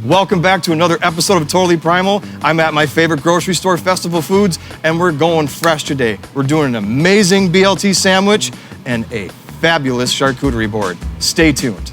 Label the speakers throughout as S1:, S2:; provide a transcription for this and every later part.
S1: Welcome back to another episode of Totally Primal. I'm at my favorite grocery store, Festival Foods, and we're going fresh today. We're doing an amazing BLT sandwich and a fabulous charcuterie board. Stay tuned.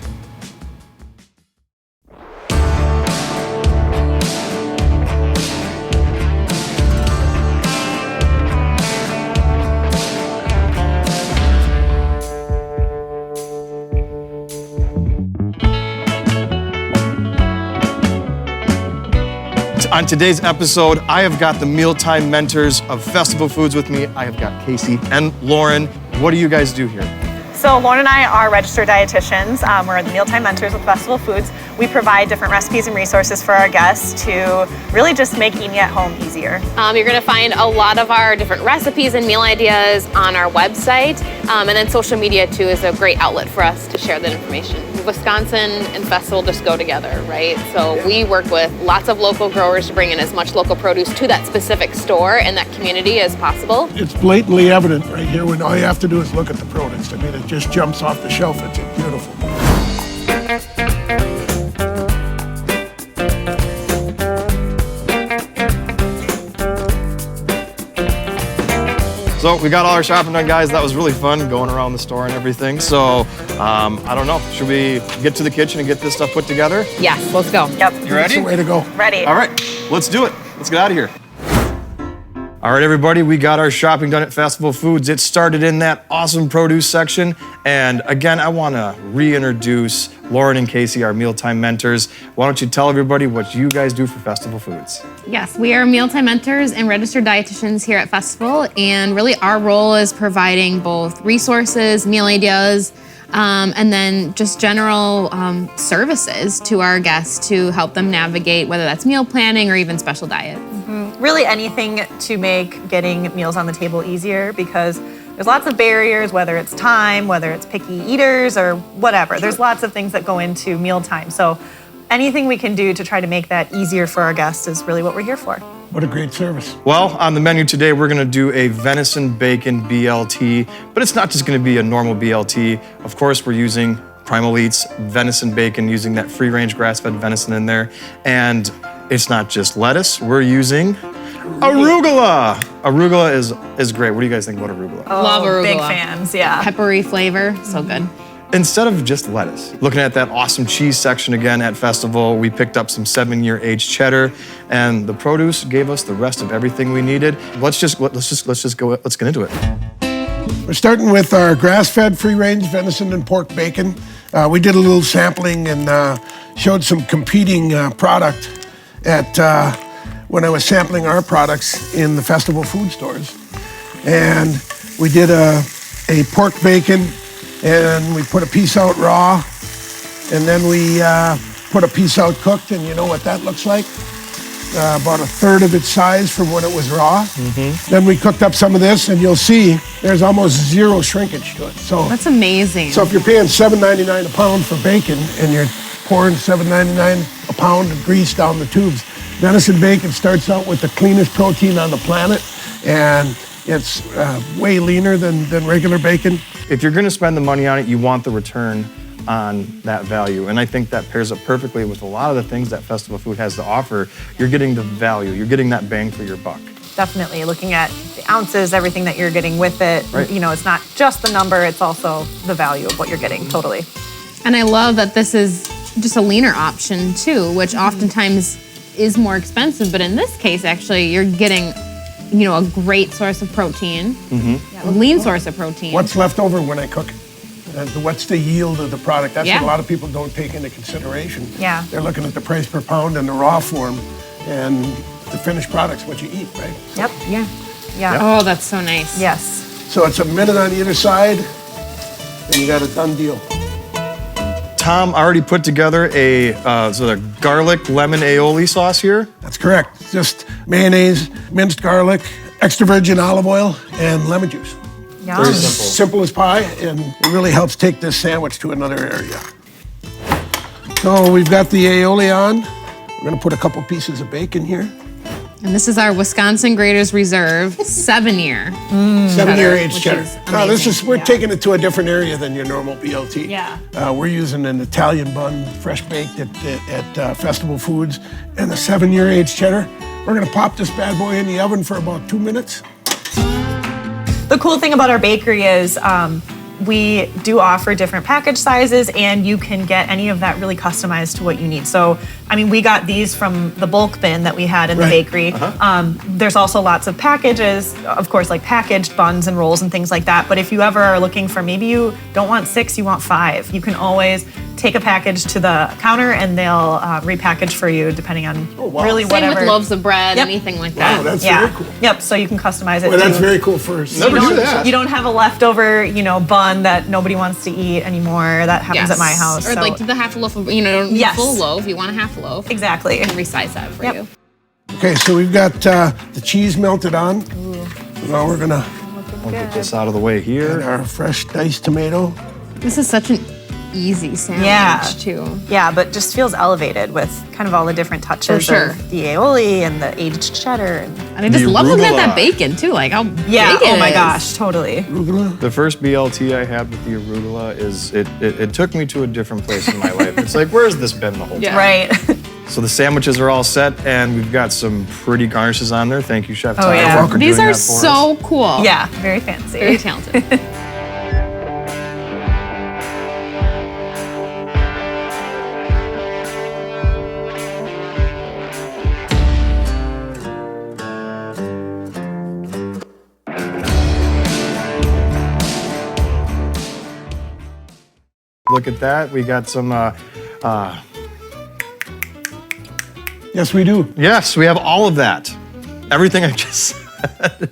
S1: On today's episode, I have got the mealtime mentors of Festival Foods with me. I have got Casey and Lauren. What do you guys do here?
S2: So Lauren and I are registered dietitians. We're the mealtime mentors with Festival Foods. We provide different recipes and resources for our guests to really just make eating at home easier.
S3: You're going to find a lot of our different recipes and meal ideas on our website. And then social media too is a great outlet for us to share that information. Wisconsin and Festival just go together, right? So we work with lots of local growers to bring in as much local produce to that specific store and that community as possible.
S4: It's blatantly evident right here when all you have to do is look at the produce. I mean, it just jumps off the shelf. It's beautiful.
S1: So we got all our shopping done, guys. That was really fun going around the store and everything. So I don't know, should we get to the kitchen and get this stuff put together?
S3: Yes, let's go.
S2: Yep.
S1: You ready?
S4: That's the way to go.
S2: Ready.
S1: All right, let's do it. Let's get out of here. All right, everybody, we got our shopping done at Festival Foods. It started in that awesome produce section. And again, I want to reintroduce Lauren and Casey, our mealtime mentors. Why don't you tell everybody what you guys do for Festival Foods?
S5: Yes, we are mealtime mentors and registered dietitians here at Festival. And really our role is providing both resources, meal ideas, and then just general services to our guests to help them navigate, whether that's meal planning or even special diet.
S2: Really anything to make getting meals on the table easier, because there's lots of barriers, whether it's time, whether it's picky eaters or whatever. There's lots of things that go into mealtime. So anything we can do to try to make that easier for our guests is really what we're here for.
S4: What a great service.
S1: Well, on the menu today, we're gonna do a venison bacon BLT, but it's not just gonna be a normal BLT. Of course, we're using Primal Eats venison bacon, using that free-range grass-fed venison in there. And it's not just lettuce, we're using arugula. Arugula is great. What do you guys think about arugula?
S5: Love arugula.
S2: Big fans, yeah.
S5: Peppery flavor, so good.
S1: Instead of just lettuce, looking at that awesome cheese section again at Festival, we picked up some 7-year aged cheddar, and the produce gave us the rest of everything we needed. Let's get into it.
S4: We're starting with our grass-fed free-range venison and pork bacon. We did a little sampling and showed some competing product at when I was sampling our products in the Festival food stores. And we did a pork bacon, and we put a piece out raw, and then we put a piece out cooked, and you know what that looks like? About a third of its size from when it was raw. Then we cooked up some of this, and you'll see there's almost zero shrinkage to it. So
S5: That's amazing.
S4: So if you're paying $7.99 a pound for bacon and you're pouring $7.99 a pound of grease down the tubes, venison bacon starts out with the cleanest protein on the planet, and it's way leaner than regular bacon.
S1: If you're gonna spend the money on it, you want the return on that value. And I think that pairs up perfectly with a lot of the things that Festival Food has to offer. You're getting the value, you're getting that bang for your buck.
S2: Definitely looking at the ounces, everything that you're getting with it.
S1: Right.
S2: You know, it's not just the number, it's also the value of what you're getting, totally.
S5: And I love that this is just a leaner option too, which oftentimes is more expensive, but in this case, actually, you're getting, you know, a great source of protein, a lean source of protein.
S4: What's left over when I cook it? What's the yield of the product? That's
S5: Yeah.
S4: what a lot of people don't take into consideration.
S2: Yeah.
S4: They're looking at the price per pound in the raw form, and the finished product's what you eat, right?
S2: Yep.
S5: Yeah.
S2: Yeah.
S5: Oh, that's so nice.
S2: Yes.
S4: So it's a minute on either side, and you got a done deal.
S1: Tom already put together a garlic lemon aioli sauce here.
S4: That's correct. Just mayonnaise, minced garlic, extra virgin olive oil, and lemon juice.
S2: Yum.
S1: Very
S4: As
S1: simple.
S4: simple as pie, and it really helps take this sandwich to another area. So we've got the aioli on. We're gonna put a couple pieces of bacon here.
S5: And this is our Wisconsin Graders Reserve 7-year.
S4: 7-year aged
S5: which
S4: cheddar.
S5: is
S4: No,
S5: amazing.
S4: we're taking it to a different area than your normal BLT.
S2: Yeah.
S4: We're using an Italian bun, fresh baked at Festival Foods, and the 7-year aged cheddar. We're gonna pop this bad boy in the oven for about 2 minutes.
S2: The cool thing about our bakery is we do offer different package sizes, and you can get any of that really customized to what you need. So, I mean, we got these from the bulk bin that we had in the
S4: Right.
S2: bakery. There's also lots of packages, of course, like packaged buns and rolls and things like that. But if you ever are looking for, maybe you don't want 6, you want 5, you can always take a package to the counter and they'll repackage for you depending on really
S5: Same
S2: whatever.
S5: with loaves of bread,
S2: Yep.
S5: anything like that.
S4: Wow, that's
S2: Yeah.
S4: very cool.
S2: Yep. So you can customize it.
S4: Well, that's
S2: too.
S4: very cool for us.
S1: Never knew that.
S2: You don't have a leftover, bun that nobody wants to eat anymore. That happens at my house.
S5: Or
S2: so-
S5: like the half a loaf of, don't need
S2: Yes.
S5: a full loaf. You want a half a loaf.
S2: Exactly.
S5: We can resize that for
S2: Yep.
S5: you.
S4: Okay, so we've got the cheese melted on. Now we're gonna
S1: I'll get this out of the way
S4: add
S1: here.
S4: our fresh diced tomato.
S5: This is such an easy sandwich
S2: Yeah.
S5: too.
S2: Yeah, but just feels elevated with kind of all the different touches
S5: sure.
S2: of the aioli and the aged cheddar.
S5: And I just
S1: The
S5: love looking at
S1: arugula.
S5: that bacon too, like how
S2: Yeah.
S5: big it
S2: Oh my
S5: is.
S2: gosh. Totally.
S4: Arugula.
S1: The first BLT I had with the arugula is it took me to a different place in my life. It's like, where's this been the whole time?
S5: Yeah.
S2: Right.
S1: So the sandwiches are all set, and we've got some pretty garnishes on there. Thank you, Chef Tyler,
S2: yeah.
S1: for
S5: These
S1: doing
S5: are
S1: that for us.
S5: so cool.
S2: Yeah. Very fancy.
S5: Very talented.
S1: Look at that. We got some,
S4: Yes, we do.
S1: yes, we have all of that. Everything I just said.